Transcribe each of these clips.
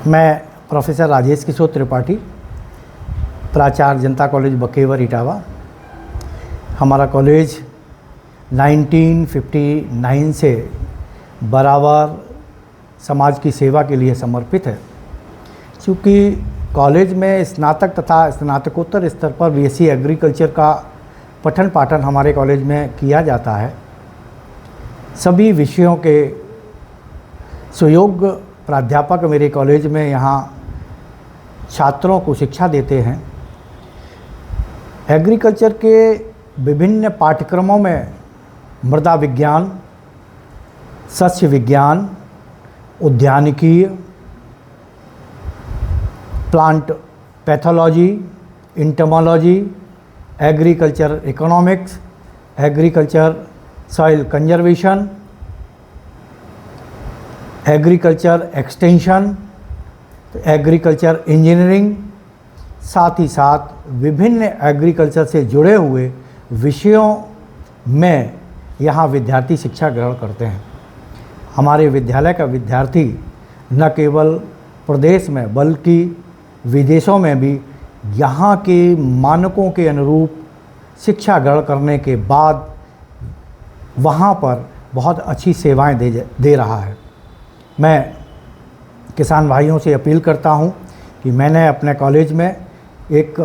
मैं प्रोफेसर राजेश किशोर त्रिपाठी, प्राचार्य जनता कॉलेज बकेवर इटावा। हमारा कॉलेज 1959 से बराबर समाज की सेवा के लिए समर्पित है। चूँकि कॉलेज में स्नातक तथा स्नातकोत्तर स्तर पर बीएससी एग्रीकल्चर का पठन पाठन हमारे कॉलेज में किया जाता है। सभी विषयों के सुयोग्य प्राध्यापक मेरे कॉलेज में यहाँ छात्रों को शिक्षा देते हैं। एग्रीकल्चर के विभिन्न पाठ्यक्रमों में मृदा विज्ञान, सस्य विज्ञान, उद्यानिकी, plant pathology, entomology, agriculture economics, agriculture soil conservation, agriculture extension, agriculture engineering, साथ ही साथ विभिन्न एग्रीकल्चर से जुड़े हुए विषयों में यहाँ विद्यार्थी शिक्षा ग्रहण करते हैं। हमारे विद्यालय का विद्यार्थी न केवल प्रदेश में बल्कि विदेशों में भी यहाँ के मानकों के अनुरूप शिक्षा ग्रहण करने के बाद वहाँ पर बहुत अच्छी सेवाएं दे रहा है। मैं किसान भाइयों से अपील करता हूँ कि मैंने अपने कॉलेज में एक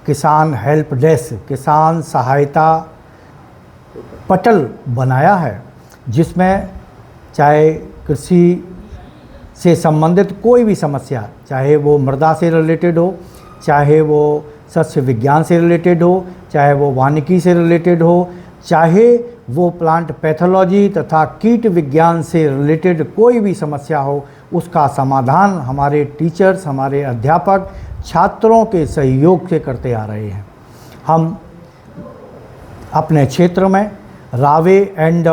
किसान हेल्प डेस्क, किसान सहायता पटल बनाया है, जिसमें चाहे कृषि से संबंधित कोई भी समस्या, चाहे वो मृदा से रिलेटेड हो, चाहे वो सस्य विज्ञान से रिलेटेड हो, चाहे वो वानिकी से रिलेटेड हो, चाहे वो प्लांट पैथोलॉजी तथा कीट विज्ञान से रिलेटेड कोई भी समस्या हो, उसका समाधान हमारे टीचर्स, हमारे अध्यापक छात्रों के सहयोग से करते आ रहे हैं। हम अपने क्षेत्र में रावे एंड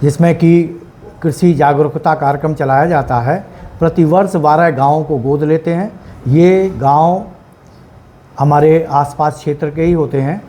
जिसमें कि कृषि जागरूकता कार्यक्रम चलाया जाता है, प्रतिवर्ष 12 गाँवों को गोद लेते हैं। ये गांव हमारे आसपास क्षेत्र के ही होते हैं।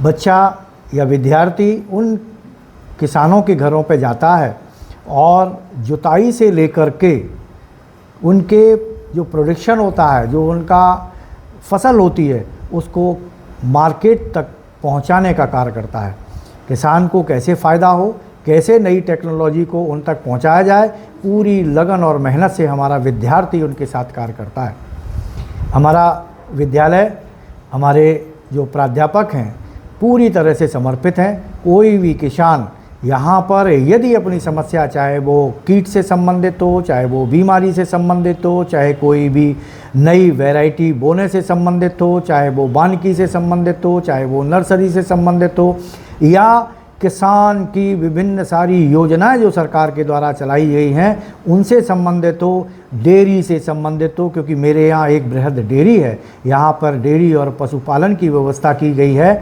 बच्चा या विद्यार्थी उन किसानों के घरों पे जाता है और जुताई से लेकर के उनके जो प्रोडक्शन होता है, जो उनका फसल होती है, उसको मार्केट तक पहुंचाने का कार्य करता है। किसान को कैसे फ़ायदा हो, कैसे नई टेक्नोलॉजी को उन तक पहुंचाया जाए, पूरी लगन और मेहनत से हमारा विद्यार्थी उनके साथ कार्य करता है। हमारा विद्यालय, हमारे जो प्राध्यापक हैं, पूरी तरह से समर्पित हैं। कोई भी किसान यहाँ पर यदि अपनी समस्या, चाहे वो कीट से संबंधित हो, चाहे वो बीमारी से संबंधित हो, चाहे कोई भी नई वैरायटी बोने से संबंधित हो, चाहे वो वानिकी से संबंधित हो, चाहे वो नर्सरी से संबंधित हो, या किसान की विभिन्न सारी योजनाएं जो सरकार के द्वारा चलाई गई हैं उनसे संबंधित हो, डेयरी से संबंधित हो, क्योंकि मेरे यहाँ एक बृहद डेयरी है। यहाँ पर डेयरी और पशुपालन की व्यवस्था की गई है।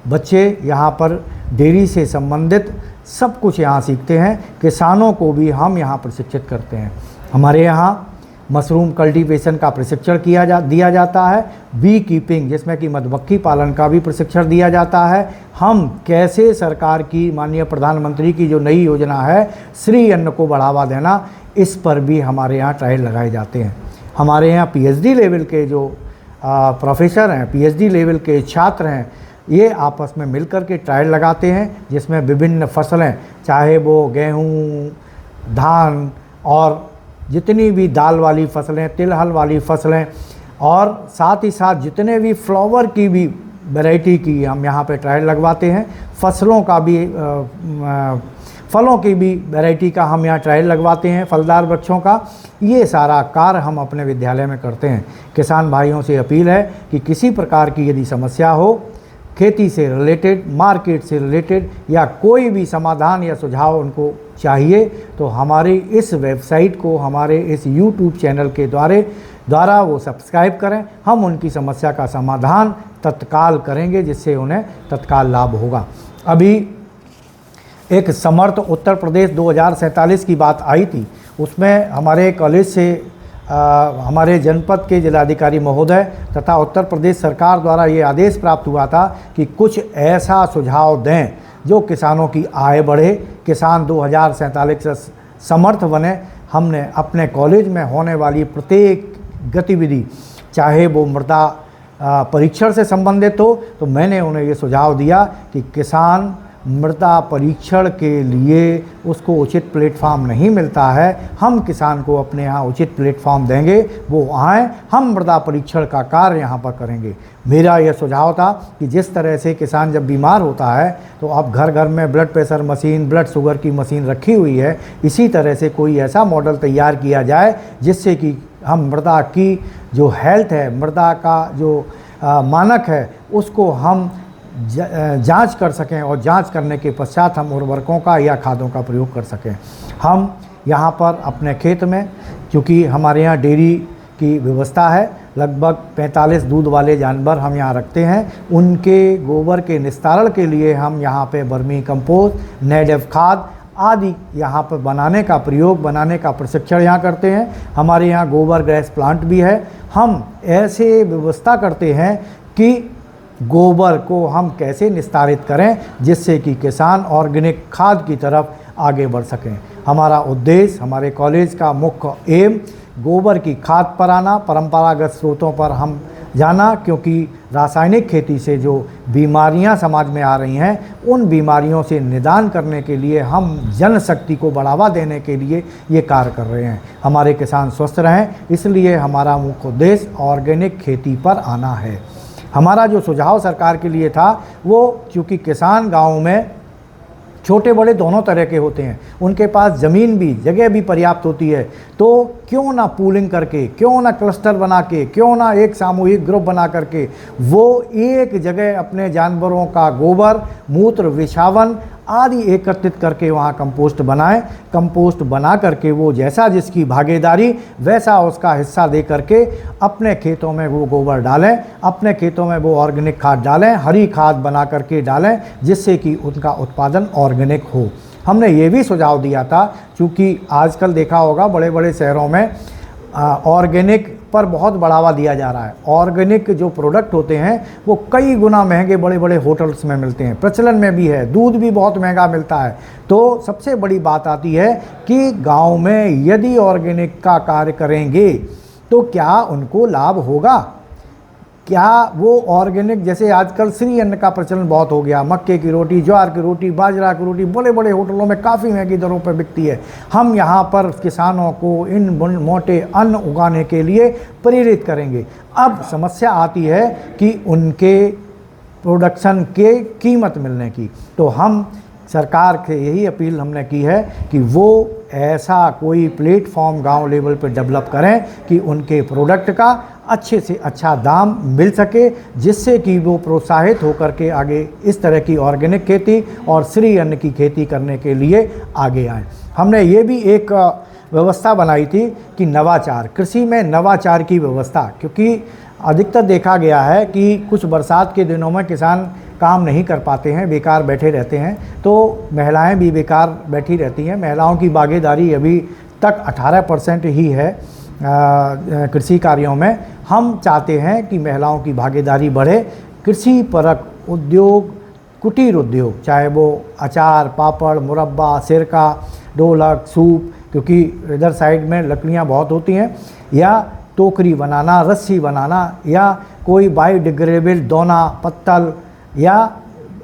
बच्चे यहाँ पर डेयरी से संबंधित सब कुछ यहाँ सीखते हैं। किसानों को भी हम यहाँ प्रशिक्षित करते हैं। हमारे यहाँ मशरूम कल्टीवेशन का प्रशिक्षण दिया जाता है। बी कीपिंग, जिसमें कि मधुमक्खी पालन का भी प्रशिक्षण दिया जाता है। हम कैसे सरकार की, माननीय प्रधानमंत्री की जो नई योजना है श्री अन्न को बढ़ावा देना, इस पर भी हमारे यहाँ ट्रायल लगाए जाते हैं। हमारे यहाँ पीएचडी लेवल के जो प्रोफेसर हैं, पीएचडी लेवल के छात्र हैं, ये आपस में मिलकर के ट्रायल लगाते हैं, जिसमें विभिन्न फसलें, चाहे वो गेहूँ, धान और जितनी भी दाल वाली फसलें, तिलहन वाली फसलें, और साथ ही साथ जितने भी फ्लावर की भी वैरायटी की हम यहाँ पे ट्रायल लगवाते हैं। फसलों का भी फलों की भी वैरायटी का हम यहाँ ट्रायल लगवाते हैं, फलदार वृक्षों का। ये सारा कार्य हम अपने विद्यालय में करते हैं। किसान भाइयों से अपील है कि किसी प्रकार की यदि समस्या हो, खेती से रिलेटेड, मार्केट से रिलेटेड, या कोई भी समाधान या सुझाव उनको चाहिए, तो हमारी इस वेबसाइट को, हमारे इस यूट्यूब चैनल के द्वारा वो सब्सक्राइब करें। हम उनकी समस्या का समाधान तत्काल करेंगे, जिससे उन्हें तत्काल लाभ होगा। अभी एक समर्थ उत्तर प्रदेश 2047 की बात आई थी। उसमें हमारे कॉलेज से हमारे जनपद के जिलाधिकारी महोदय तथा उत्तर प्रदेश सरकार द्वारा ये आदेश प्राप्त हुआ था कि कुछ ऐसा सुझाव दें जो किसानों की आय बढ़े, किसान 2047 से समर्थ बने। हमने अपने कॉलेज में होने वाली प्रत्येक गतिविधि, चाहे वो मृदा परीक्षण से संबंधित हो, तो मैंने उन्हें ये सुझाव दिया कि किसान मृदा परीक्षण के लिए उसको उचित प्लेटफॉर्म नहीं मिलता है, हम किसान को अपने यहाँ उचित प्लेटफॉर्म देंगे, वो आएँ, हम मृदा परीक्षण का कार्य यहाँ पर करेंगे। मेरा यह सुझाव था कि जिस तरह से किसान जब बीमार होता है तो अब घर घर में blood pressure machine, blood sugar की मशीन रखी हुई है, इसी तरह से कोई ऐसा मॉडल तैयार किया जाए जिससे कि हम मृदा की जो हेल्थ है, मृदा का जो मानक है, उसको हम जांच कर सकें और जांच करने के पश्चात हम उर्वरकों का या खादों का प्रयोग कर सकें। हम यहाँ पर अपने खेत में, क्योंकि हमारे यहाँ डेयरी की व्यवस्था है, लगभग 45 दूध वाले जानवर हम यहाँ रखते हैं, उनके गोबर के निस्तारण के लिए हम यहाँ पे वर्मी कंपोस्ट, नेडफ खाद आदि यहाँ पर बनाने का प्रशिक्षण यहाँ करते हैं। हमारे यहाँ गोबर गैस प्लांट भी है। हम ऐसे व्यवस्था करते हैं कि गोबर को हम कैसे निस्तारित करें जिससे कि किसान ऑर्गेनिक खाद की तरफ आगे बढ़ सकें। हमारा उद्देश्य, हमारे कॉलेज का मुख्य एम गोबर की खाद पर आना, परंपरागत स्रोतों पर हम जाना, क्योंकि रासायनिक खेती से जो बीमारियां समाज में आ रही हैं, उन बीमारियों से निदान करने के लिए हम जनशक्ति को बढ़ावा देने के लिए ये कार्य कर रहे हैं। हमारे किसान स्वस्थ रहें, इसलिए हमारा मुख्य उद्देश्य ऑर्गेनिक खेती पर आना है। हमारा जो सुझाव सरकार के लिए था, वो क्योंकि किसान गाँव में छोटे बड़े दोनों तरह के होते हैं, उनके पास ज़मीन भी, जगह भी पर्याप्त होती है, तो क्यों ना पूलिंग करके, क्यों ना क्लस्टर बना के, क्यों ना एक सामूहिक ग्रुप बना करके वो एक जगह अपने जानवरों का गोबर, मूत्र, विछावन आदि एकत्रित करके वहाँ कंपोस्ट बनाएं। कंपोस्ट बना करके वो जैसा जिसकी भागीदारी वैसा उसका हिस्सा दे करके अपने खेतों में वो गोबर डालें, अपने खेतों में वो ऑर्गेनिक खाद डालें, हरी खाद बना करके डालें, जिससे कि उनका उत्पादन ऑर्गेनिक हो। हमने ये भी सुझाव दिया था, क्योंकि आजकल देखा होगा बड़े बड़े शहरों में ऑर्गेनिक पर बहुत बढ़ावा दिया जा रहा है। ऑर्गेनिक जो प्रोडक्ट होते हैं वो कई गुना महंगे बड़े बड़े होटल्स में मिलते हैं, प्रचलन में भी है, दूध भी बहुत महंगा मिलता है। तो सबसे बड़ी बात आती है कि गांव में यदि ऑर्गेनिक का कार्य करेंगे तो क्या उनको लाभ होगा? क्या वो ऑर्गेनिक, जैसे आजकल श्री अन्न का प्रचलन बहुत हो गया, मक्के की रोटी, ज्वार की रोटी, बाजरा की रोटी बड़े बड़े होटलों में काफ़ी महंगी दरों पर बिकती है। हम यहाँ पर किसानों को इन मोटे अन्न उगाने के लिए प्रेरित करेंगे। अब समस्या आती है कि उनके प्रोडक्शन के कीमत मिलने की, तो हम सरकार से यही अपील हमने की है कि वो ऐसा कोई प्लेटफॉर्म गांव लेवल पर डेवलप करें कि उनके प्रोडक्ट का अच्छे से अच्छा दाम मिल सके, जिससे कि वो प्रोत्साहित होकर के आगे इस तरह की ऑर्गेनिक खेती और श्री अन्न की खेती करने के लिए आगे आएँ। हमने ये भी एक व्यवस्था बनाई थी कि नवाचार, कृषि में नवाचार की व्यवस्था, क्योंकि अधिकतर देखा गया है कि कुछ बरसात के दिनों में किसान काम नहीं कर पाते हैं, बेकार बैठे रहते हैं, तो महिलाएं भी बेकार बैठी रहती हैं। महिलाओं की भागीदारी अभी तक 18% ही है कृषि कार्यों में। हम चाहते हैं कि महिलाओं की भागीदारी बढ़े। कृषि परक उद्योग, कुटीर उद्योग, चाहे वो अचार, पापड़, मुरब्बा, सिरका, ढोलक, सूप, क्योंकि इधर साइड में लकड़ियाँ बहुत होती हैं, या टोकरी बनाना, रस्सी बनाना, या कोई बायोडिग्रेडेबल दोना, पत्तल या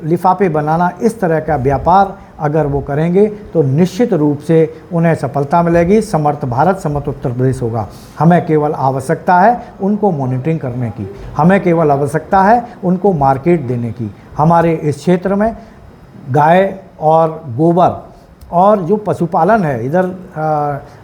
लिफाफे बनाना, इस तरह का व्यापार अगर वो करेंगे तो निश्चित रूप से उन्हें सफलता मिलेगी। समर्थ भारत, समर्थ उत्तर प्रदेश होगा। हमें केवल आवश्यकता है उनको मॉनिटरिंग करने की, हमें केवल आवश्यकता है उनको मार्केट देने की। हमारे इस क्षेत्र में गाय और गोबर और जो पशुपालन है, इधर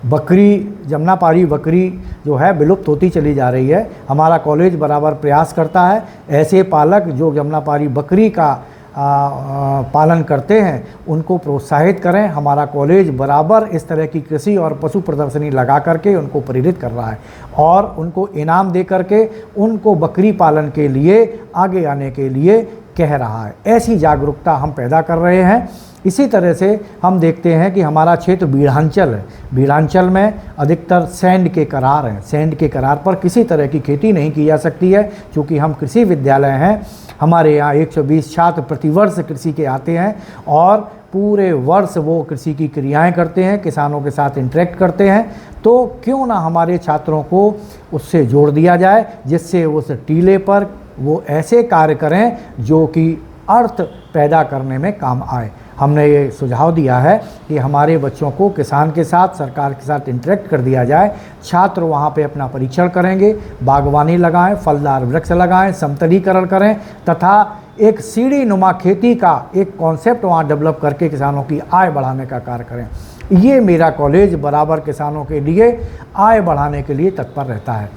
बकरी, जमुनापारी बकरी जो है विलुप्त होती चली जा रही है। हमारा कॉलेज बराबर प्रयास करता है ऐसे पालक जो जमुनापारी बकरी का पालन करते हैं उनको प्रोत्साहित करें। हमारा कॉलेज बराबर इस तरह की कृषि और पशु प्रदर्शनी लगा करके उनको प्रेरित कर रहा है और उनको इनाम दे करके उनको बकरी पालन के लिए आगे आने के लिए कह रहा है। ऐसी जागरूकता हम पैदा कर रहे हैं। इसी तरह से हम देखते हैं कि हमारा क्षेत्र बीढ़ांचल है। बीढ़ांचल में अधिकतर सैंड के करार हैं। सैंड के करार पर किसी तरह की खेती नहीं की जा सकती है। चूँकि हम कृषि विद्यालय हैं, हमारे यहाँ 120 छात्र प्रतिवर्ष कृषि के आते हैं और पूरे वर्ष वो कृषि की क्रियाएं करते हैं, किसानों के साथ इंटरेक्ट करते हैं, तो क्यों ना हमारे छात्रों को उससे जोड़ दिया जाए, जिससे उस टीले पर वो ऐसे कार्य करें जो कि अर्थ पैदा करने में काम आए। हमने ये सुझाव दिया है कि हमारे बच्चों को किसान के साथ, सरकार के साथ इंटरेक्ट कर दिया जाए। छात्र वहाँ पे अपना परीक्षण करेंगे, बागवानी लगाएं, फलदार वृक्ष लगाएं, समतलीकरण करें तथा एक सीढ़ी नुमा खेती का एक कॉन्सेप्ट वहाँ डेवलप करके किसानों की आय बढ़ाने का कार्य करें। ये मेरा कॉलेज बराबर किसानों के लिए आय बढ़ाने के लिए तत्पर रहता है।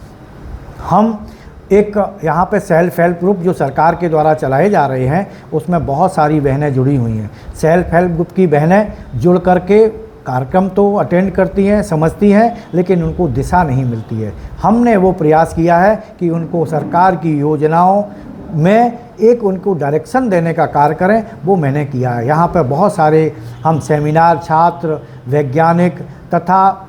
हम एक यहाँ पे सेल्फ हेल्प ग्रुप जो सरकार के द्वारा चलाए जा रहे हैं, उसमें बहुत सारी बहनें जुड़ी हुई हैं। सेल्फ हेल्प ग्रुप की बहनें जुड़ करके कार्यक्रम तो अटेंड करती हैं, समझती हैं, लेकिन उनको दिशा नहीं मिलती है। हमने वो प्रयास किया है कि उनको सरकार की योजनाओं में एक उनको डायरेक्शन देने का कार्य करें, वो मैंने किया है। यहाँ पर बहुत सारे हम सेमिनार, छात्र, वैज्ञानिक तथा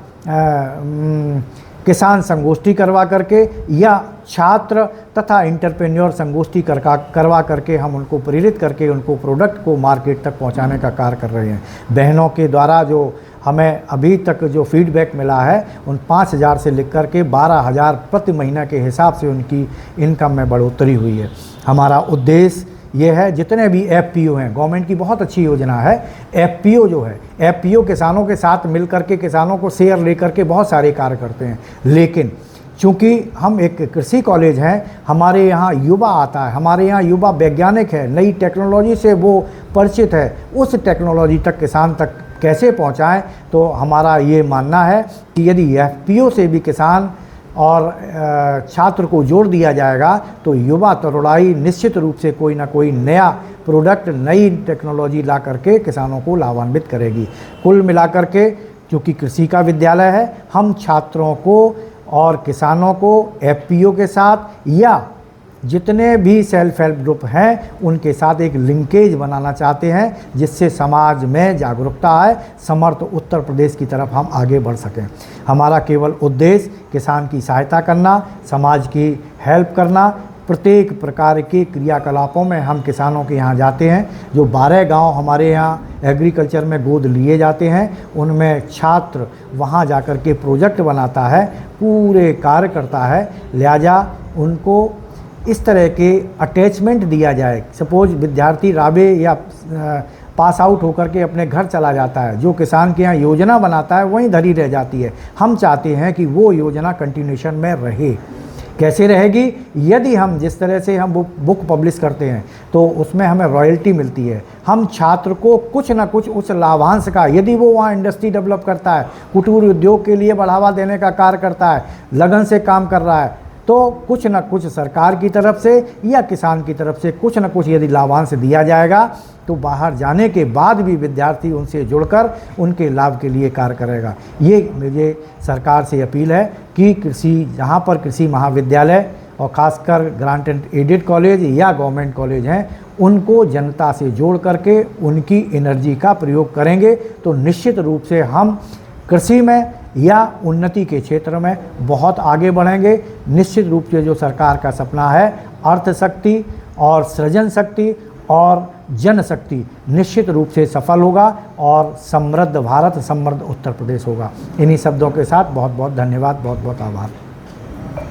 किसान संगोष्ठी करवा करके या छात्र तथा इंटरप्रेन्योर संगोष्ठी करवा करके हम उनको प्रेरित करके उनको प्रोडक्ट को मार्केट तक पहुंचाने का कार्य कर रहे हैं। बहनों के द्वारा जो हमें अभी तक जो फीडबैक मिला है, उन 5,000 से लेकर के 12,000 प्रति महीना के हिसाब से उनकी इनकम में बढ़ोतरी हुई है। हमारा उद्देश्य ये है, जितने भी एफपीओ हैं, गवर्नमेंट की बहुत अच्छी योजना है, एफपीओ जो है, एफपीओ किसानों के साथ मिल करके किसानों को शेयर लेकर के बहुत सारे कार्य करते हैं। लेकिन चूँकि हम एक कृषि कॉलेज हैं, हमारे यहाँ युवा आता है, हमारे यहाँ युवा वैज्ञानिक है, नई टेक्नोलॉजी से वो परिचित है, उस टेक्नोलॉजी तक किसान तक कैसे पहुँचाएँ। तो हमारा ये मानना है कि यदि एफपीओ से भी किसान और छात्र को जोड़ दिया जाएगा तो युवा तरुणाई निश्चित रूप से कोई ना कोई नया प्रोडक्ट, नई टेक्नोलॉजी ला करके किसानों को लाभान्वित करेगी। कुल मिलाकर के क्योंकि कृषि का विद्यालय है, हम छात्रों को और किसानों को एफपीओ के साथ या जितने भी सेल्फ हेल्प ग्रुप हैं उनके साथ एक लिंकेज बनाना चाहते हैं, जिससे समाज में जागरूकता आए, समर्थ उत्तर प्रदेश की तरफ हम आगे बढ़ सकें। हमारा केवल उद्देश्य किसान की सहायता करना, समाज की हेल्प करना। प्रत्येक प्रकार के क्रियाकलापों में हम किसानों के यहाँ जाते हैं। जो 12 गांव हमारे यहाँ एग्रीकल्चर में गोद लिए जाते हैं, उनमें छात्र वहाँ जाकर के प्रोजेक्ट बनाता है, पूरे कार्य करता है। लिहाजा उनको इस तरह के अटैचमेंट दिया जाए। सपोज विद्यार्थी राबे या पास आउट होकर के अपने घर चला जाता है, जो किसान के यहाँ योजना बनाता है वहीं धरी रह जाती है। हम चाहते हैं कि वो योजना कंटिन्यूशन में रहे। कैसे रहेगी? यदि हम जिस तरह से हम बुक पब्लिश करते हैं तो उसमें हमें रॉयल्टी मिलती है। हम छात्र को कुछ ना कुछ उस लाभांश का, यदि वो वहाँ इंडस्ट्री डेवलप करता है, कुटीर उद्योग के लिए बढ़ावा देने का कार्य करता है, लगन से काम कर रहा है, तो कुछ न कुछ सरकार की तरफ से या किसान की तरफ से कुछ न कुछ यदि लाभांश दिया जाएगा तो बाहर जाने के बाद भी विद्यार्थी उनसे जुड़कर उनके लाभ के लिए कार्य करेगा। ये मुझे सरकार से अपील है कि जहाँ पर कृषि महाविद्यालय और ख़ासकर ग्रांट एडेड कॉलेज या गवर्नमेंट कॉलेज हैं, उनको जनता से जोड़ करके उनकी एनर्जी का प्रयोग करेंगे तो निश्चित रूप से हम कृषि में या उन्नति के क्षेत्र में बहुत आगे बढ़ेंगे। निश्चित रूप से जो सरकार का सपना है, अर्थशक्ति और सृजन शक्ति और जनशक्ति, निश्चित रूप से सफल होगा और समृद्ध भारत, समृद्ध उत्तर प्रदेश होगा। इन्हीं शब्दों के साथ बहुत बहुत धन्यवाद, बहुत बहुत आभार।